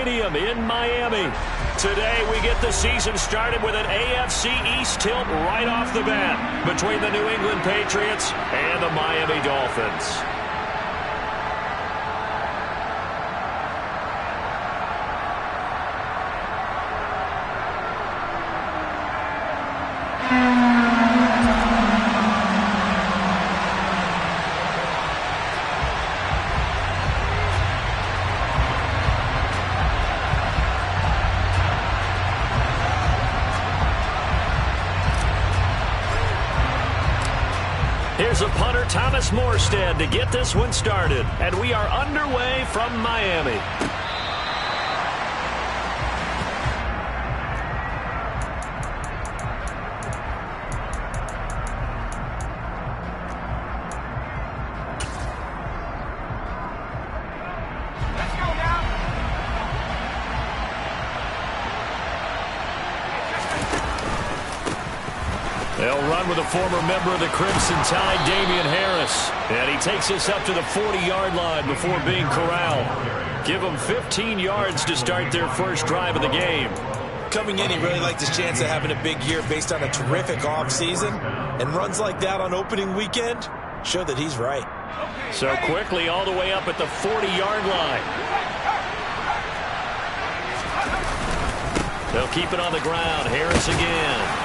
Stadium in Miami. Today we get the season started with an AFC East tilt right off the bat between the New England Patriots and the Miami Dolphins. Here's a punter, Thomas Morstead, to get this one started. And we are underway from Miami. They'll run with a former member of the Crimson Tide, Damian Harris. And he takes us up to the 40-yard line before being corralled. Give them 15 yards to start their first drive of the game. Coming in, he really liked his chance of having a big year based on a terrific offseason. And runs like that on opening weekend show that he's right. So quickly all the way up at the 40-yard line. They'll keep it on the ground. Harris again.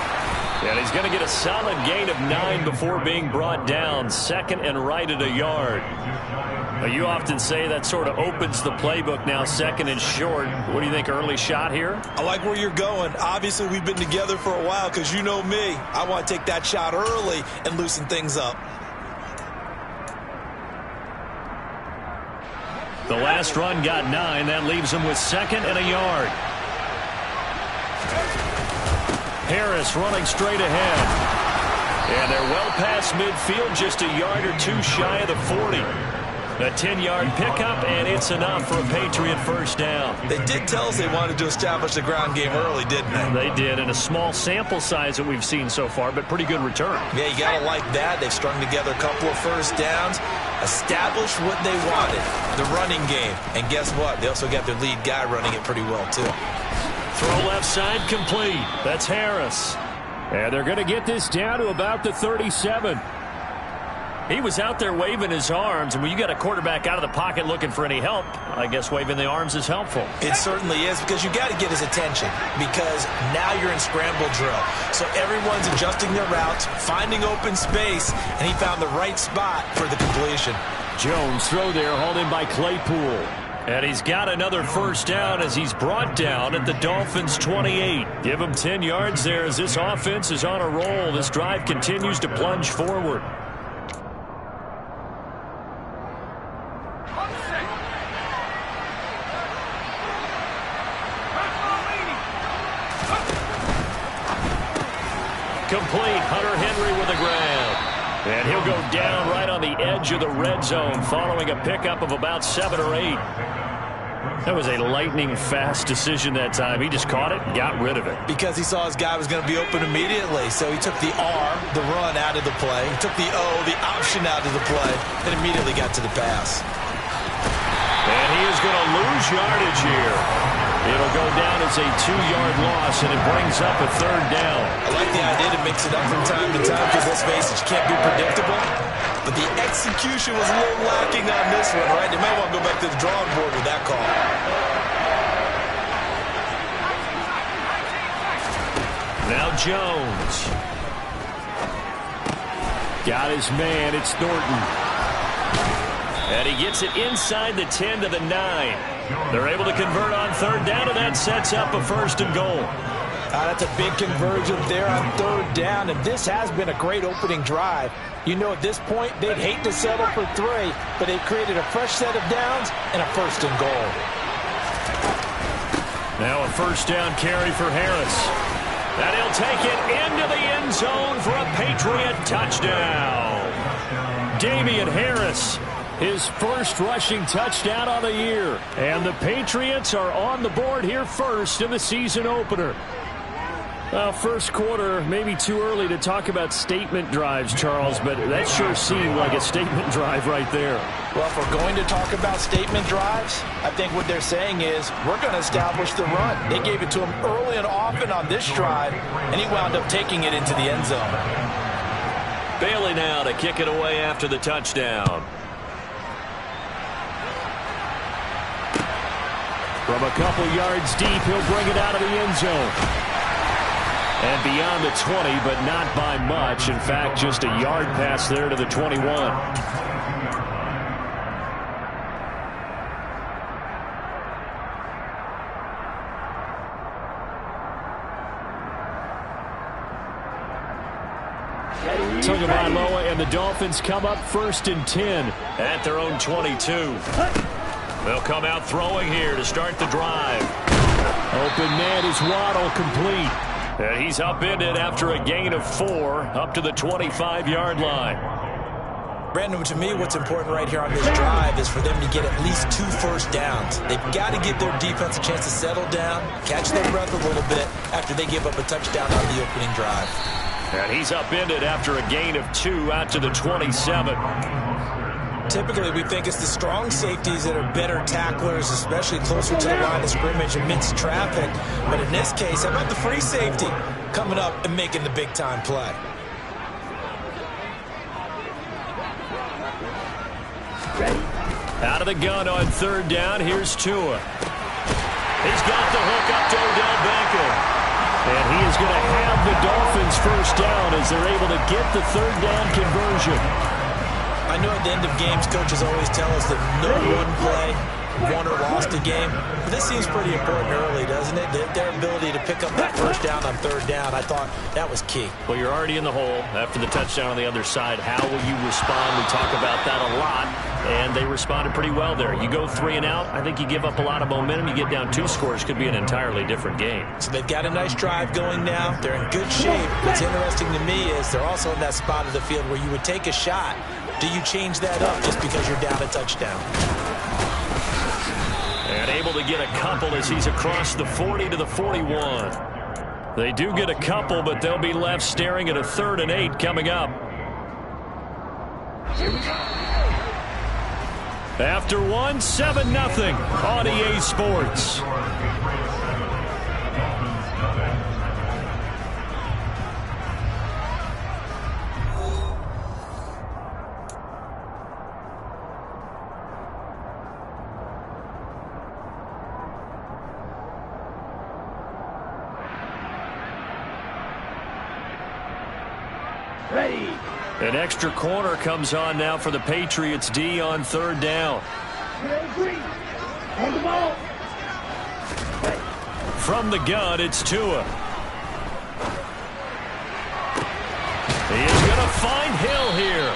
And he's going to get a solid gain of 9 before being brought down. Second and right at a yard. Now, you often say that sort of opens the playbook now, second and short. What do you think, early shot here? I like where you're going. Obviously, we've been together for a while because you know me. I want to take that shot early and loosen things up. The last run got 9. That leaves him with second and a yard. Harris running straight ahead. And they're well past midfield, just a yard or two shy of the 40. A 10-yard pickup, and it's enough for a Patriot first down. They did tell us they wanted to establish the ground game early, didn't they? They did, and a small sample size that we've seen so far, but pretty good return. Yeah, you got to like that. They've strung together a couple of first downs, established what they wanted, the running game. And guess what? They also got their lead guy running it pretty well, too. Throw left side complete. That's Harris. And they're going to get this down to about the 37. He was out there waving his arms, and when you got a quarterback out of the pocket looking for any help, I guess waving the arms is helpful. It certainly is, because you got to get his attention, because now you're in scramble drill. So everyone's adjusting their routes, finding open space, and he found the right spot for the completion. Jones throw there, hauled in by Claypool. And he's got another first down as he's brought down at the Dolphins' 28. Give him 10 yards there as this offense is on a roll. This drive continues to plunge forward. Complete. Hunter Henry with a grab. And he'll go down right on the edge of the red zone following a pickup of about 7 or 8. That was a lightning-fast decision that time. He just caught it and got rid of it. Because he saw his guy was going to be open immediately. So he took the R, the run, out of the play. He took the O, the option, out of the play, and immediately got to the pass. And he is going to lose yardage here. It'll go down as a 2-yard loss, and it brings up a third down. I like the idea to mix it up from time to time because, let's face it, you can't be predictable. But the execution was a little lacking on this one, right? They might want to go back to the drawing board with that call. Now Jones. Got his man. It's Thornton. And he gets it inside the 10 to the 9. They're able to convert on third down, and that sets up a first and goal. That's a big conversion there on third down, and this has been a great opening drive. You know, at this point, they'd hate to settle for 3, but they've created a fresh set of downs and a first and goal. Now a first down carry for Harris. And he'll take it into the end zone for a Patriot touchdown. Damian Harris, his first rushing touchdown on the year. And the Patriots are on the board here first in the season opener. First quarter, maybe too early to talk about statement drives, Charles, but that sure seemed like a statement drive right there. Well, if we're going to talk about statement drives, I think what they're saying is we're going to establish the run. They gave it to him early and often on this drive, and he wound up taking it into the end zone. Bailey now to kick it away after the touchdown. From a couple yards deep, he'll bring it out of the end zone. And beyond the 20, but not by much. In fact, just a yard pass there to the 21. Tagovailoa and the Dolphins come up 1st and 10 at their own 22. They'll come out throwing here to start the drive. Open man is Waddle, complete. And he's upended after a gain of 4 up to the 25-yard line. Brandon, to me, what's important right here on this drive is for them to get at least 2 first downs. They've got to give their defense a chance to settle down, catch their breath a little bit after they give up a touchdown on the opening drive. And he's upended after a gain of 2 out to the 27. Typically, we think it's the strong safeties that are better tacklers, especially closer to the line of scrimmage amidst traffic. But in this case, how about the free safety coming up and making the big-time play? Out of the gun on 3rd down, here's Tua. He's got the hook up to Odell Beckham. And he is going to have the Dolphins first down as they're able to get the 3rd down conversion. I know at the end of games, coaches always tell us that no one play won or lost a game. But this seems pretty important early, doesn't it? Their ability to pick up that first down on 3rd down, I thought that was key. Well, you're already in the hole after the touchdown on the other side. How will you respond? We talk about that a lot. And they responded pretty well there. You go 3 and out, I think you give up a lot of momentum. You get down 2 scores, could be an entirely different game. So they've got a nice drive going now. They're in good shape. What's interesting to me is they're also in that spot of the field where you would take a shot. Do you change that up just because you're down a touchdown? And able to get a couple as he's across the 40 to the 41. They do get a couple, but they'll be left staring at a 3rd and 8 coming up. After 1, 7-0 on EA Sports. Ready. An extra corner comes on now for the Patriots D on 3rd down. On the ball. From the gun, it's Tua. He is going to find Hill here.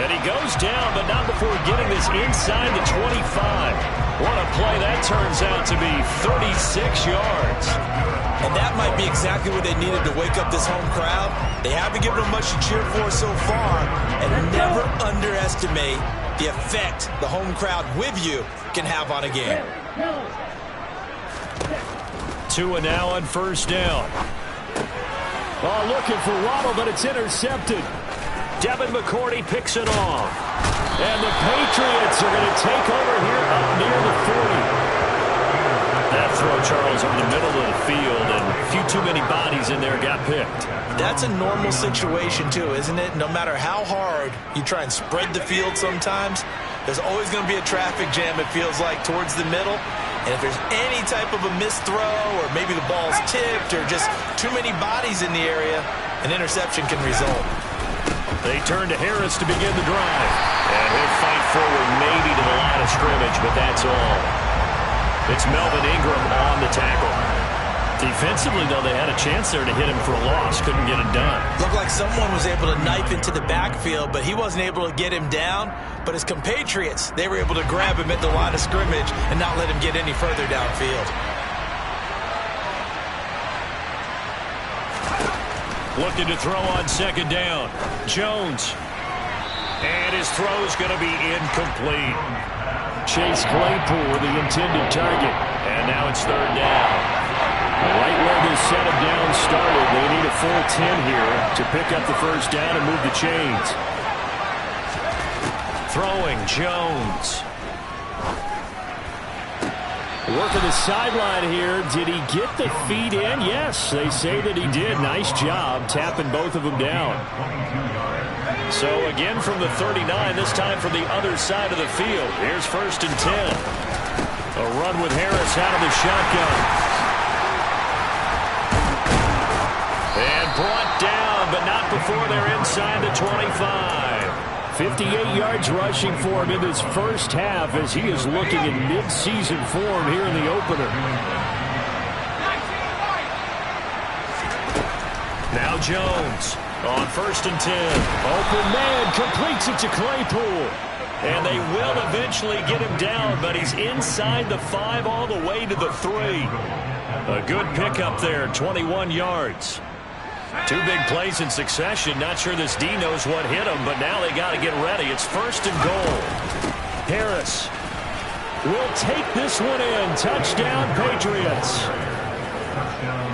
And he goes down, but not before getting this inside the 25. What a play that turns out to be, 36 yards. And that might be exactly what they needed to wake up this home crowd. They haven't given them much to cheer for so far. And never underestimate the effect the home crowd with you can have on a game. Tua now on 1st down. Oh, looking for Waddle, but it's intercepted. Devin McCourty picks it off. And the Patriots are going to take over here up near the 40. That throw, Charles, over the middle of the field, and a few too many bodies in there got picked. That's a normal situation, too, isn't it? No matter how hard you try and spread the field sometimes, there's always going to be a traffic jam, it feels like, towards the middle. And if there's any type of a missed throw, or maybe the ball's tipped, or just too many bodies in the area, an interception can result. They turn to Harris to begin the drive. And he'll fight forward maybe to the line of scrimmage, but that's all. It's Melvin Ingram on the tackle. Defensively, though, they had a chance there to hit him for a loss. Couldn't get it done. Looked like someone was able to knife into the backfield, but he wasn't able to get him down. But his compatriots, they were able to grab him at the line of scrimmage and not let him get any further downfield. Looking to throw on 2nd down. Jones. And his throw's going to be incomplete. Chase Claypool, the intended target. And now it's 3rd down. The right leg is set him down, started. They need a full 10 here to pick up the 1st down and move the chains. Throwing, Jones. Working the sideline here. Did he get the feet in? Yes, they say that he did. Nice job tapping both of them down. So again from the 39, this time from the other side of the field. Here's 1st and 10. A run with Harris out of the shotgun. And brought down, but not before they're inside the 25. 58 yards rushing for him in this first half as he is looking in mid-season form here in the opener. Now Jones on 1st and 10. Open man completes it to Claypool. And they will eventually get him down, but he's inside the 5 all the way to the 3. A good pickup there, 21 yards. 2 big plays in succession. Not sure this D knows what hit him, but now they got to get ready. It's 1st and goal. Harris will take this one in. Touchdown, Patriots.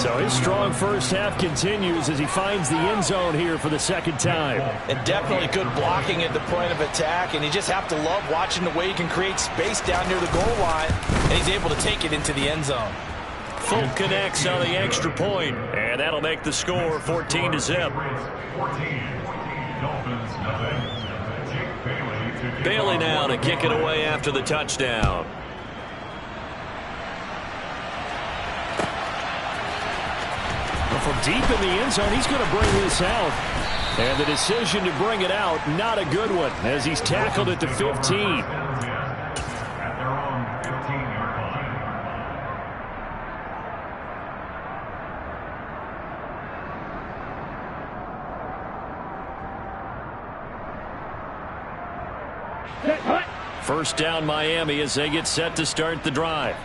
So his strong first half continues as he finds the end zone here for the 2nd time. And definitely good blocking at the point of attack, and you just have to love watching the way he can create space down near the goal line, and he's able to take it into the end zone. Folk connects on the extra point, and that'll make the score 14-0. Bailey now to kick it away after the touchdown. From deep in the end zone, he's going to bring this out. And the decision to bring it out, not a good one, as he's tackled at the 15. First down Miami as they get set to start the drive.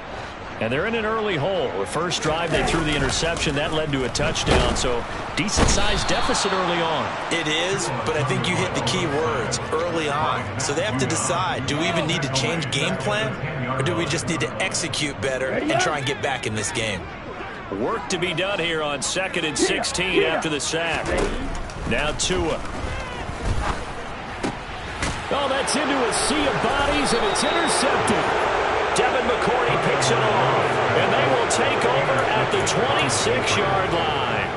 And they're in an early hole. The first drive they threw the interception. That led to a touchdown. So decent-sized deficit early on. It is, but I think you hit the key words, early on. So they have to decide, do we even need to change game plan? Or do we just need to execute better and try and get back in this game? Work to be done here on 2nd and 16 after the sack. Now Tua. Oh, that's into a sea of bodies, and it's intercepted. Devin McCourty picks it off, and they will take over at the 26-yard line.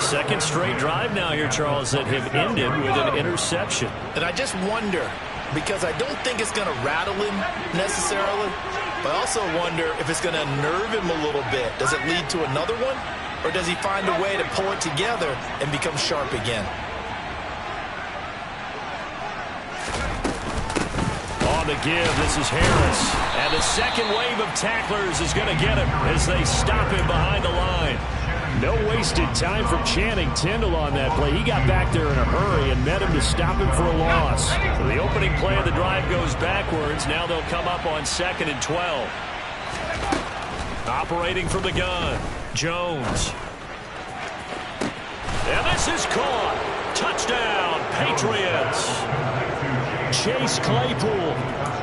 Second straight drive now here, Charles, that have ended with an interception. And I just wonder, because I don't think it's going to rattle him necessarily, but I also wonder if it's going to nerve him a little bit. Does it lead to another one, or does he find a way to pull it together and become sharp again? On the give, this is Harris. And the second wave of tacklers is going to get him as they stop him behind the line. No wasted time from Channing Tindall on that play. He got back there in a hurry and met him to stop him for a loss. So the opening play of the drive goes backwards. Now they'll come up on 2nd and 12. Operating from the gun, Jones. And this is caught. Touchdown, Patriots. Chase Claypool,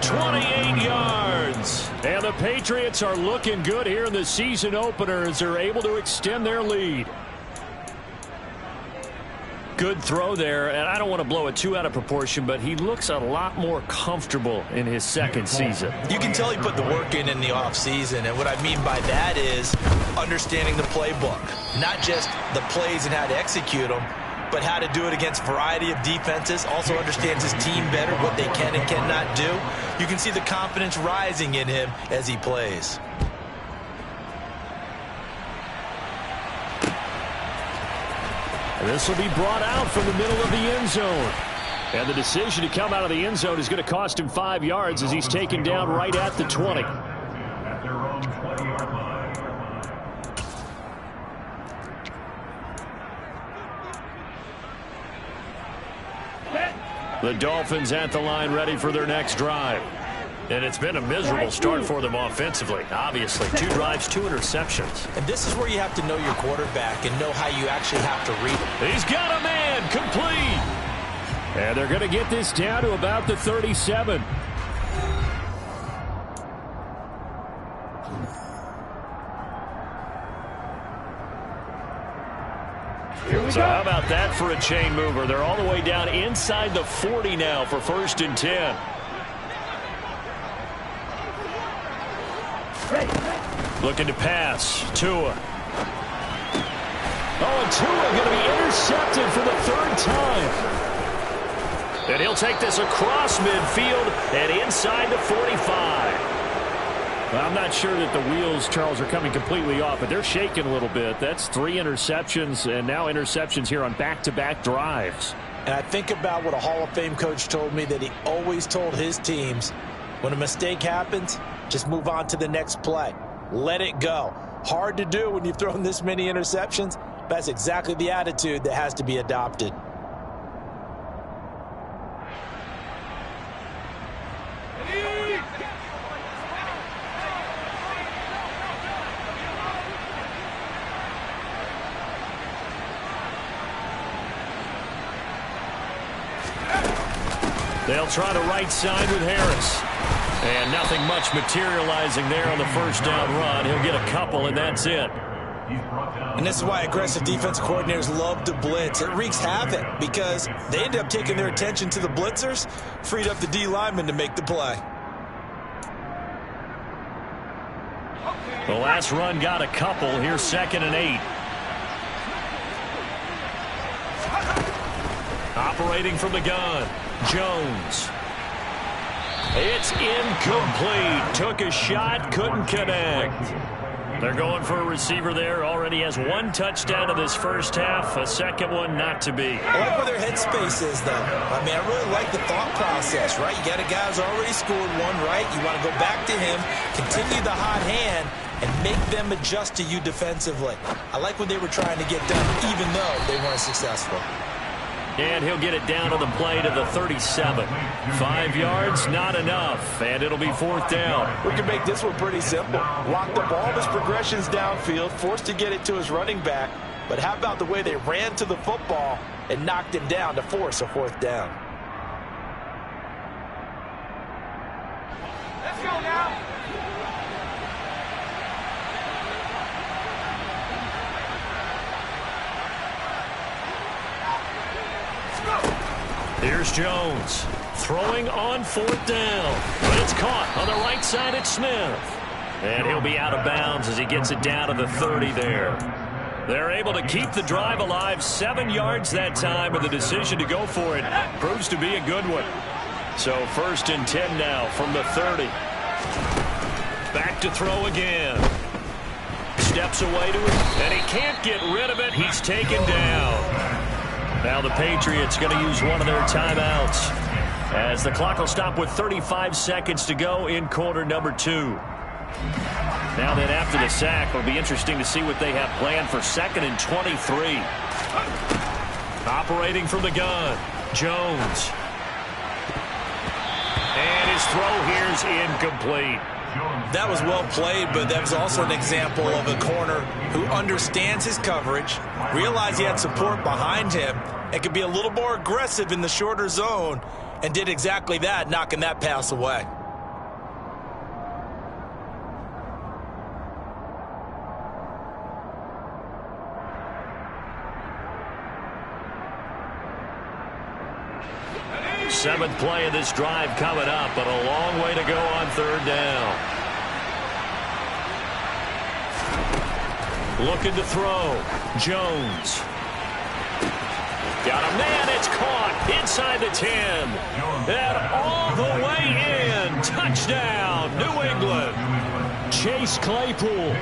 28 yards. And the Patriots are looking good here in the season opener as they're able to extend their lead. Good throw there, and I don't want to blow it too out of proportion, but he looks a lot more comfortable in his 2nd season. You can tell he put the work in the offseason, and what I mean by that is understanding the playbook. Not just the plays and how to execute them, but how to do it against a variety of defenses. Also understands his team better, what they can and cannot do. You can see the confidence rising in him as he plays. And this will be brought out from the middle of the end zone. And the decision to come out of the end zone is going to cost him 5 yards as he's taken down right at the 20. The Dolphins at the line ready for their next drive. And it's been a miserable start for them offensively. Obviously, 2 drives, 2 interceptions. And this is where you have to know your quarterback and know how you actually have to read him. He's got a man, complete. And they're going to get this down to about the 37. So how about that for a chain mover? They're all the way down inside the 40 now for 1st and 10. Looking to pass. Tua. Oh, and Tua going to be intercepted for the 3rd time. And he'll take this across midfield and inside the 45. Well, I'm not sure that the wheels, Charles, are coming completely off, but they're shaking a little bit. That's 3 interceptions, and now interceptions here on back-to-back drives. And I think about what a Hall of Fame coach told me, that he always told his teams, when a mistake happens, just move on to the next play. Let it go. Hard to do when you've thrown this many interceptions. That's exactly the attitude that has to be adopted. They'll try to right side with Harris. And nothing much materializing there on the 1st down run. He'll get a couple, and that's it. And this is why aggressive defense coordinators love to blitz. It wreaks havoc because they end up taking their attention to the blitzers, freed up the D lineman to make the play. The last run got a couple. Here's 2nd and 8. Operating from the gun, Jones. It's incomplete. Took a shot, couldn't connect. They're going for a receiver there. Already has 1 touchdown in this 1st half. A 2nd one not to be. I like where their headspace is, though. I mean, I really like the thought process, right? You got a guy who's already scored 1, right? You want to go back to him, continue the hot hand, and make them adjust to you defensively. I like what they were trying to get done, even though they weren't successful. And he'll get it down to the play to the 37. 5 yards, not enough. And it'll be 4th down. We can make this one pretty simple. Locked up all of his progressions downfield, forced to get it to his running back. But how about the way they ran to the football and knocked him down to force a 4th down? Let's go now. Here's Jones throwing on 4th down, but it's caught on the right side at Smith. And he'll be out of bounds as he gets it down to the 30 there. They're able to keep the drive alive, 7 yards that time, and the decision to go for it proves to be a good one. So 1st and 10 now from the 30. Back to throw again. Steps away to it, and he can't get rid of it. He's taken down. Now the Patriots going to use one of their timeouts as the clock will stop with 35 seconds to go in quarter number 2. Now then, after the sack, it'll be interesting to see what they have planned for 2nd and 23. Operating from the gun, Jones. And his throw here's incomplete. That was well played, but that was also an example of a corner who understands his coverage, realized he had support behind him, and could be a little more aggressive in the shorter zone, and did exactly that, knocking that pass away. Seventh play of this drive coming up, but a long way to go on 3rd down. Looking to throw. Jones. Got a man. It's caught inside the 10. And all the way in. Touchdown, New England. Chase Claypool,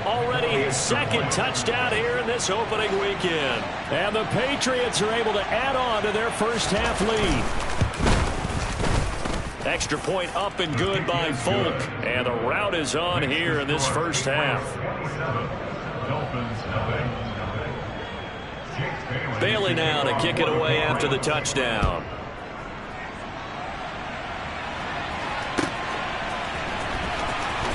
already his 2nd touchdown here in this opening weekend. And the Patriots are able to add on to their 1st half lead. Extra point up and good by Folk. And the route is on here in this 1st half. Bailey now to kick it away after the touchdown.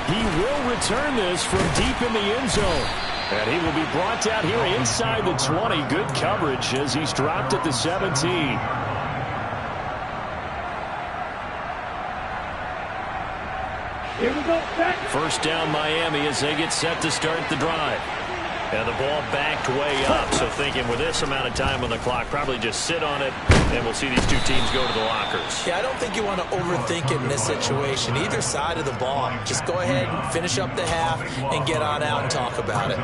He will return this from deep in the end zone. And he will be brought down here inside the 20. Good coverage as he's dropped at the 17. Here we go. Back. 1st down Miami as they get set to start the drive. And the ball backed way up, so thinking with this amount of time on the clock, probably just sit on it, and we'll see these two teams go to the lockers. Yeah, I don't think you want to overthink it in this situation. Either side of the ball. Just go ahead and finish up the half and get on out and talk about it.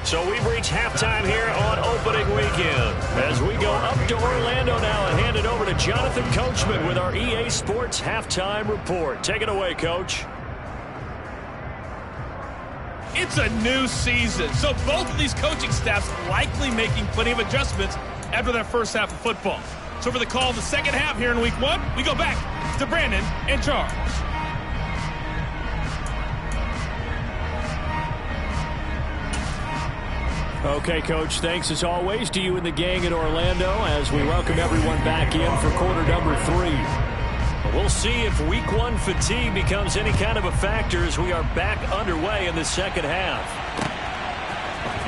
So we've reached halftime here on opening weekend. As we go up to Orlando now and hand it over to Jonathan Coachman with our EA Sports Halftime Report. Take it away, Coach. It's a new season, so both of these coaching staffs likely making plenty of adjustments after their first half of football. So for the call of the second half here in Week 1, we go back to Brandon and Charles. Okay, Coach, thanks as always to you and the gang in Orlando as we welcome everyone back in for quarter number 3. We'll see if Week 1 fatigue becomes any kind of a factor as we are back underway in the second half.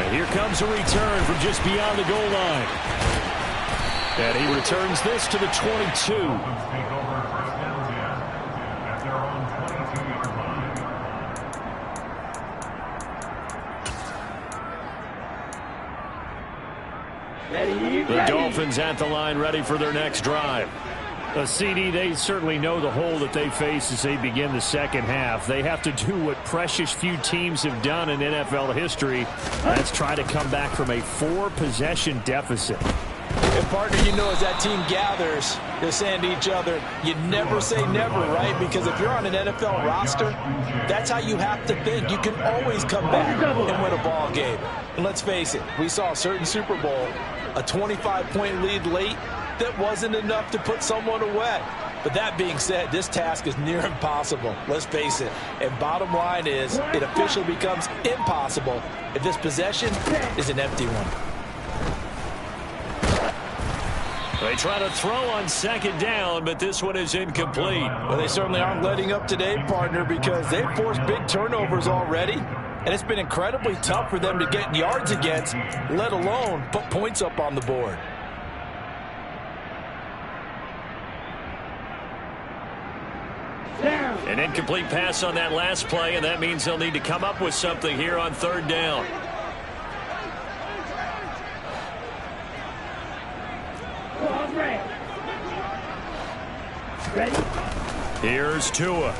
And here comes a return from just beyond the goal line. And he returns this to the 22. The Dolphins at the line ready for their next drive. CD, they certainly know the hole that they face as they begin the second half. They have to do what precious few teams have done in NFL history. That's try to come back from a 4-possession deficit. And partner, you know, as that team gathers, they're saying to each other, you never say never, right? Because if you're on an NFL roster, that's how you have to think. You can always come back and win a ball game. And let's face it, we saw a certain Super Bowl, a 25-point lead late, that wasn't enough to put someone away. But that being said, this task is near impossible. Let's face it. And bottom line is, it officially becomes impossible if this possession is an empty one. They try to throw on second down, but this one is incomplete. Well, they certainly aren't letting up today, partner, because they've forced big turnovers already. And it's been incredibly tough for them to get yards against, let alone put points up on the board. An incomplete pass on that last play, and that means they'll need to come up with something here on third down. Here's Tua.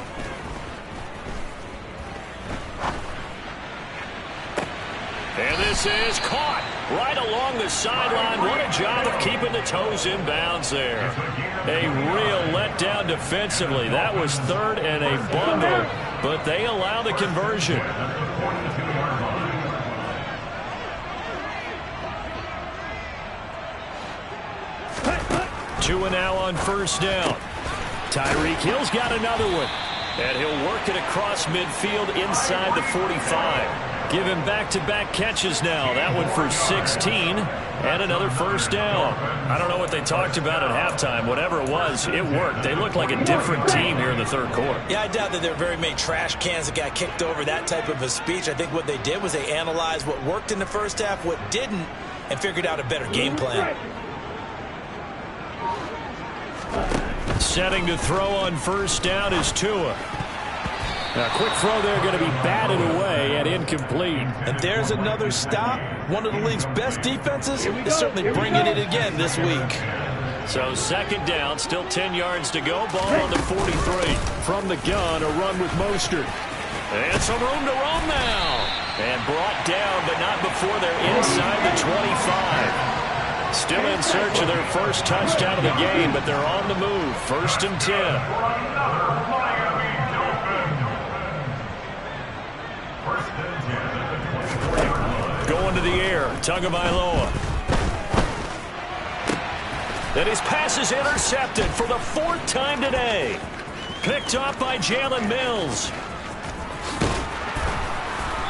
And this is caught right along the sideline. What a job of keeping the toes in bounds there. A real letdown defensively. That was third and a bundle, but they allow the conversion. Tua now on first down. Tyreek Hill's got another one. And he'll work it across midfield inside the 45. Give him back-to-back catches now. That one for 16 and another first down. I don't know what they talked about at halftime. Whatever it was, it worked. They look like a different team here in the third quarter. Yeah, I doubt that there are very many trash cans that got kicked over, that type of a speech. I think what they did was they analyzed what worked in the first half, what didn't, and figured out a better game plan. Setting to throw on first down is Tua. A quick throw there going to be batted away and incomplete. And there's another stop. One of the league's best defenses is certainly bringing it again this week. So second down, still 10 yards to go. Ball on the 43. From the gun, a run with Mostert. And some room to roam now. And brought down, but not before they're inside the 25. Still in search of their first touchdown of the game, but they're on the move. First and 10. Going to the air, Tagovailoa. And his pass is intercepted for the 4th time today. Picked off by Jalen Mills.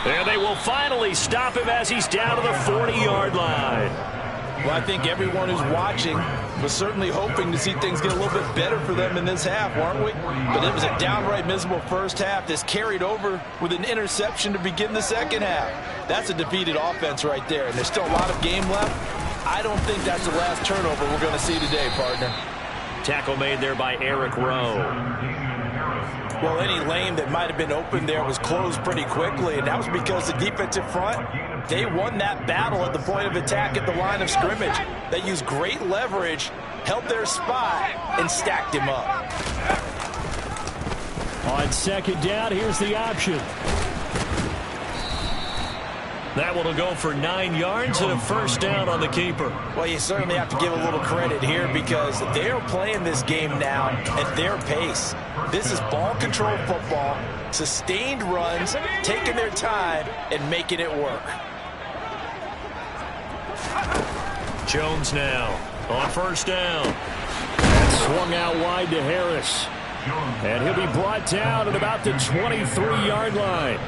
And they will finally stop him as he's down to the 40-yard line. Well, I think everyone who's watching was certainly hoping to see things get a little bit better for them in this half, weren't we? But it was a downright miserable first half. This carried over with an interception to begin the second half. That's a defeated offense right there, and there's still a lot of game left. I don't think that's the last turnover we're going to see today, partner. Tackle made there by Eric Rowe. Well, any lane that might have been open there was closed pretty quickly, and that was because the defensive front, they won that battle at the point of attack at the line of scrimmage. They used great leverage, held their spot, and stacked him up. On second down, here's the option. That one will go for 9 yards and a first down on the keeper. Well, you certainly have to give a little credit here because they're playing this game now at their pace. This is ball control football, sustained runs, taking their time, and making it work. Jones now on first down. And swung out wide to Harris. And he'll be brought down at about the 23-yard line.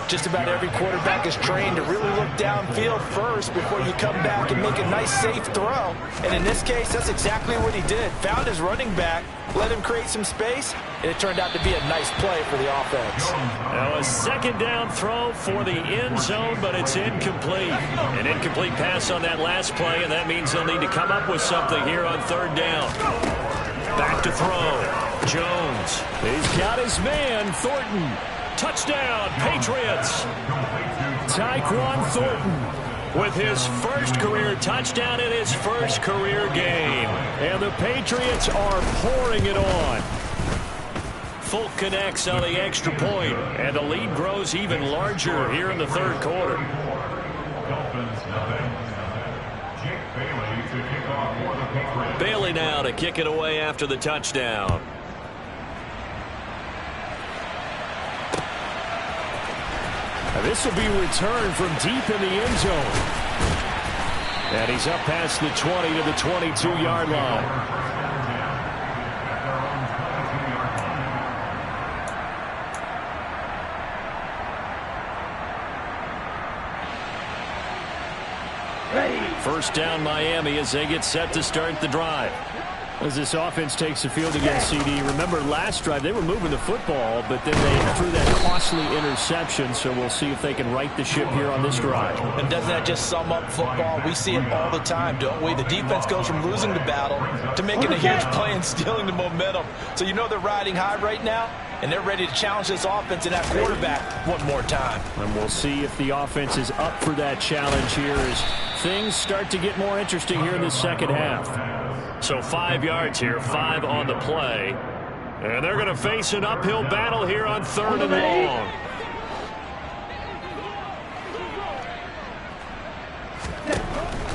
Just about every quarterback is trained to really look downfield first before you come back and make a nice, safe throw. And in this case, that's exactly what he did. Found his running back, let him create some space, and it turned out to be a nice play for the offense. Now a second down throw for the end zone, but it's incomplete. An incomplete pass on that last play, and that means they'll need to come up with something here on third down. Back to throw. Jones. He's got his man, Thornton. Touchdown, Patriots. Tyquan Thornton with his first career touchdown in his first career game. And the Patriots are pouring it on. Folk connects on the extra point, and the lead grows even larger here in the third quarter. Bailey now to kick it away after the touchdown. This will be returned from deep in the end zone. And he's up past the 20 to the 22-yard line. First down Miami as they get set to start the drive. As this offense takes the field against CD, remember last drive they were moving the football, but then they threw that costly interception, so we'll see if they can right the ship here on this drive. And doesn't that just sum up football? We see it all the time, don't we? The defense goes from losing the battle to making a huge play and stealing the momentum. So you know they're riding high right now, and they're ready to challenge this offense and that quarterback one more time. And we'll see if the offense is up for that challenge here as things start to get more interesting here in the second half. So 5 yards here, 5 on the play. And they're going to face an uphill battle here on third and long.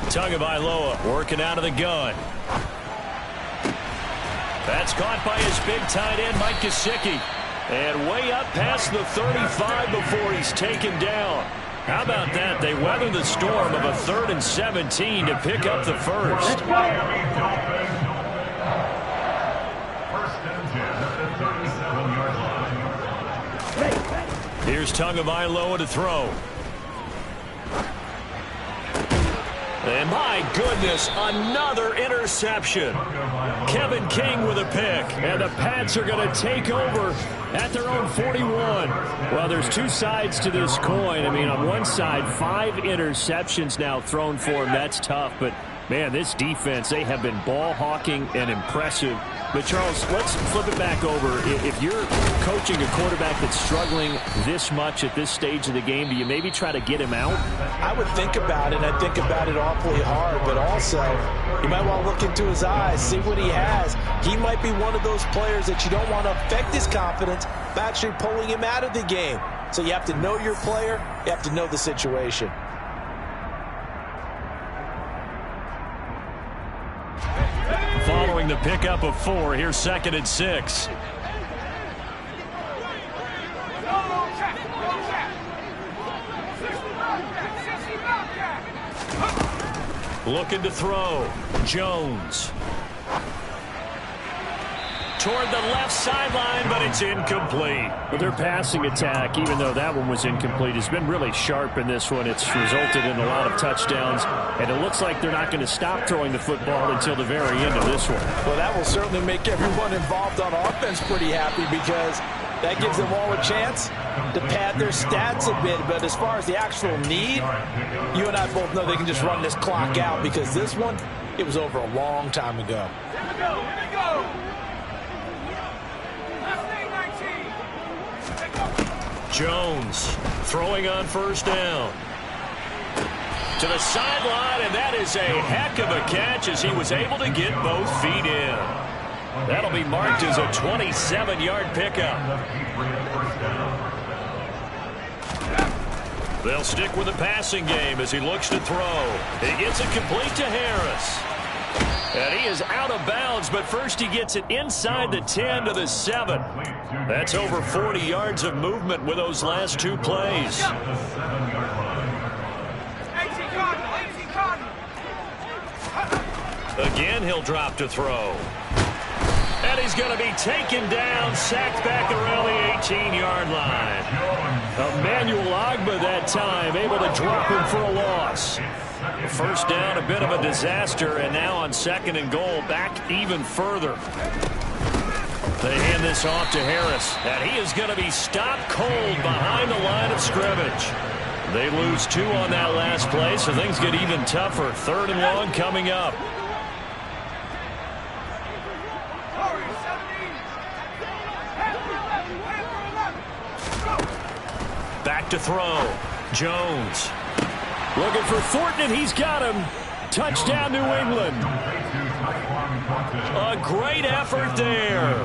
Tagovailoa working out of the gun. That's caught by his big tight end, Mike Gesicki. And way up past the 35 before he's taken down. How about that? They weather the storm of a 3rd and 17 to pick up the first. Here's Tagovailoa to throw. And my goodness, another interception. Kevin King with a pick. And the Pats are going to take over at their own 41. Well, there's two sides to this coin. I mean, on one side, 5 interceptions now thrown for him. That's tough. But, man, this defense, they have been ball hawking and impressive. But, Charles, let's flip it back over. If you're coaching a quarterback that's struggling this much at this stage of the game, do you maybe try to get him out? I would think about it, and I think about it awfully hard. But also, you might want to look into his eyes, see what he has. He might be one of those players that you don't want to affect his confidence by actually pulling him out of the game. So you have to know your player. You have to know the situation. Following the pickup of 4, here's 2nd and 6. Looking to throw. Jones. Toward the left sideline, but it's incomplete. But their passing attack, even though that one was incomplete, has been really sharp in this one. It's resulted in a lot of touchdowns, and it looks like they're not going to stop throwing the football until the very end of this one. Well, that will certainly make everyone involved on offense pretty happy because that gives them all a chance to pad their stats a bit. But as far as the actual need, you and I both know they can just run this clock out because this one, it was over a long time ago. Here we go. Jones throwing on first down. To the sideline, and that is a heck of a catch as he was able to get both feet in. That'll be marked as a 27-yard pickup. They'll stick with the passing game as he looks to throw. He gets it complete to Harris. And he is out of bounds, but first he gets it inside the 10 to the 7. That's over 40 yards of movement with those last two plays. Again, he'll drop to throw. And he's going to be taken down, sacked back around the 18-yard line. Emmanuel Ogbah that time, able to drop him for a loss. First down, a bit of a disaster, and now on 2nd and goal, back even further. They hand this off to Harris, and he is going to be stopped cold behind the line of scrimmage. They lose 2 on that last play, so things get even tougher. 3rd and long coming up. Back to throw. Jones. Looking for Thornton, and he's got him. Touchdown, New England. A great effort there.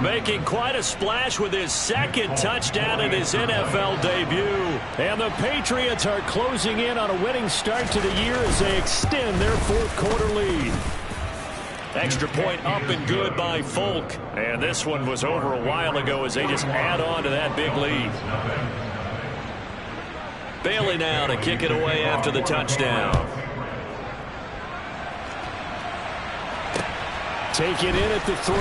Making quite a splash with his 2nd touchdown in his NFL debut. And the Patriots are closing in on a winning start to the year as they extend their 4th quarter lead. Extra point up and good by Folk. And this one was over a while ago as they just add on to that big lead. Bailey now to kick it away after the touchdown. Take it in at the 3.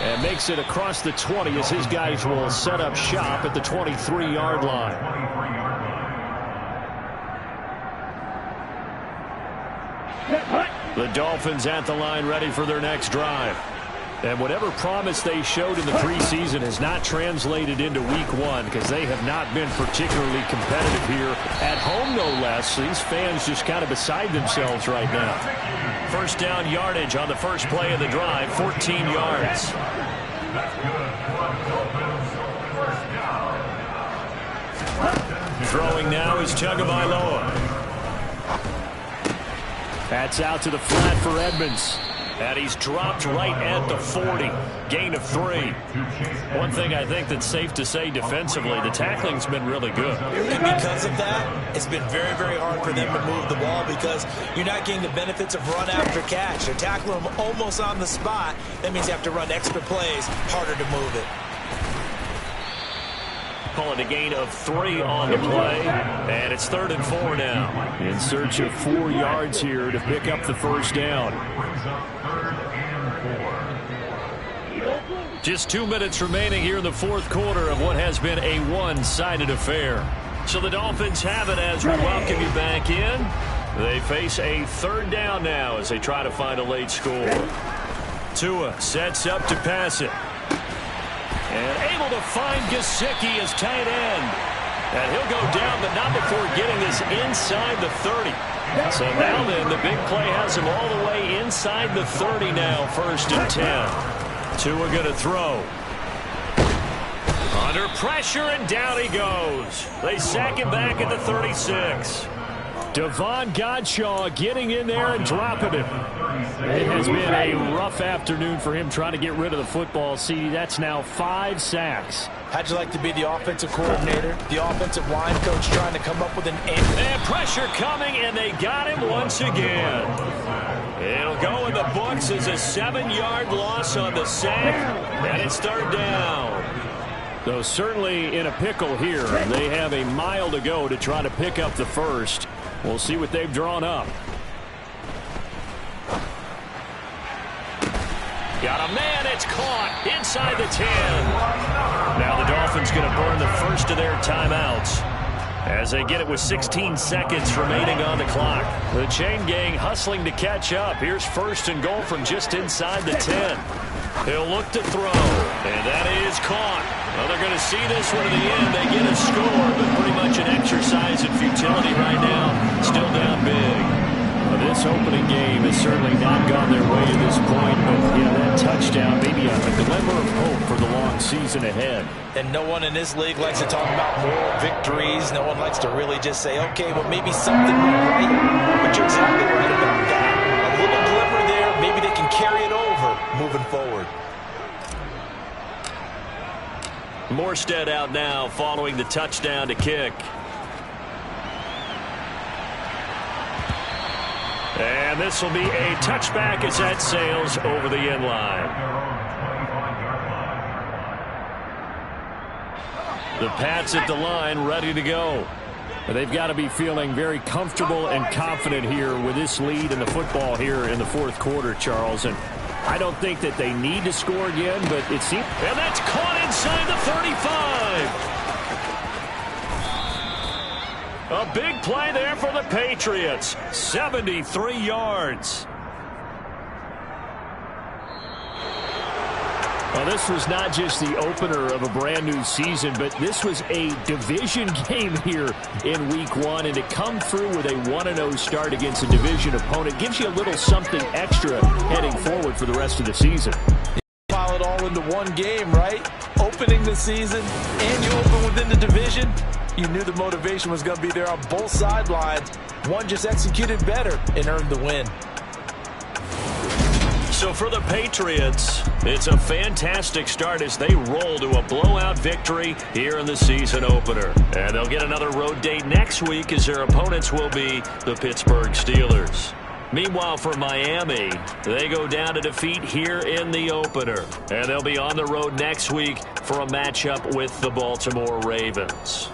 And makes it across the 20 as his guys will set up shop at the 23-yard line. The Dolphins at the line ready for their next drive. And whatever promise they showed in the preseason has not translated into week 1 because they have not been particularly competitive here. At home, no less. These fans just kind of beside themselves right now. First down yardage on the first play of the drive, 14 yards. Throwing now is Tagovailoa. That's out to the flat for Edmonds. And he's dropped right at the 40. Gain of 3. One thing I think that's safe to say defensively, the tackling's been really good. And because of that, it's been very, very hard for them to move the ball because you're not getting the benefits of run after catch. They're tackling them almost on the spot. That means you have to run extra plays, harder to move it. Call it a gain of 3 on the play. And it's 3rd and 4 now. In search of 4 yards here to pick up the first down. Just 2 minutes remaining here in the 4th quarter of what has been a one-sided affair. So the Dolphins have it as we welcome you back in. They face a 3rd down now as they try to find a late score. Tua sets up to pass it. And able to find Gesicki as tight end. And he'll go down, but not before getting this inside the 30. So now then, the big play has him all the way inside the 30 now, 1st and 10. Tua going to throw. Under pressure, and down he goes. They sack him back at the 36. Devon Godshaw getting in there and dropping it. It has been a rough afternoon for him trying to get rid of the football. See, that's now 5 sacks. How'd you like to be the offensive coordinator, the offensive line coach trying to come up with an end? And pressure coming, and they got him once again. It'll go in the books as a 7-yard loss on the sack, and it's 3rd down. Though certainly in a pickle here. They have a mile to go to try to pick up the first. We'll see what they've drawn up. Got a man, it's caught inside the 10. Now the Dolphins going to burn the first of their timeouts as they get it with 16 seconds remaining on the clock. The chain gang hustling to catch up. Here's 1st and goal from just inside the 10. He'll look to throw, and that is caught. Well, they're going to see this one to the end. They get a score, but pretty much an exercise in futility right now. Still down big. Well, this opening game has certainly not gone their way at this point, but that touchdown, maybe a glimmer of hope for the long season ahead. And no one in this league likes to talk about moral victories. No one likes to really just say, okay, well, maybe something went right. But you're exactly right about that. A little glimmer there. Maybe they can carry it over moving forward. Morstead out now following the touchdown to kick. And this will be a touchback as that sails over the end line. The Pats at the line ready to go. They've got to be feeling very comfortable and confident here with this lead in the football here in the fourth quarter, Charles. And I don't think that they need to score again, but it seems... And that's caught inside the 35. A big play there for the Patriots. 73 yards. Well, this was not just the opener of a brand new season, but this was a division game here in week one. And to come through with a 1-0 start against a division opponent gives you a little something extra heading forward for the rest of the season. Pile it all into one game, right? Opening the season and you open within the division. You knew the motivation was going to be there on both sidelines. One just executed better and earned the win. So for the Patriots, it's a fantastic start as they roll to a blowout victory here in the season opener. And they'll get another road date next week as their opponents will be the Pittsburgh Steelers. Meanwhile, for Miami, they go down to defeat here in the opener. And they'll be on the road next week for a matchup with the Baltimore Ravens.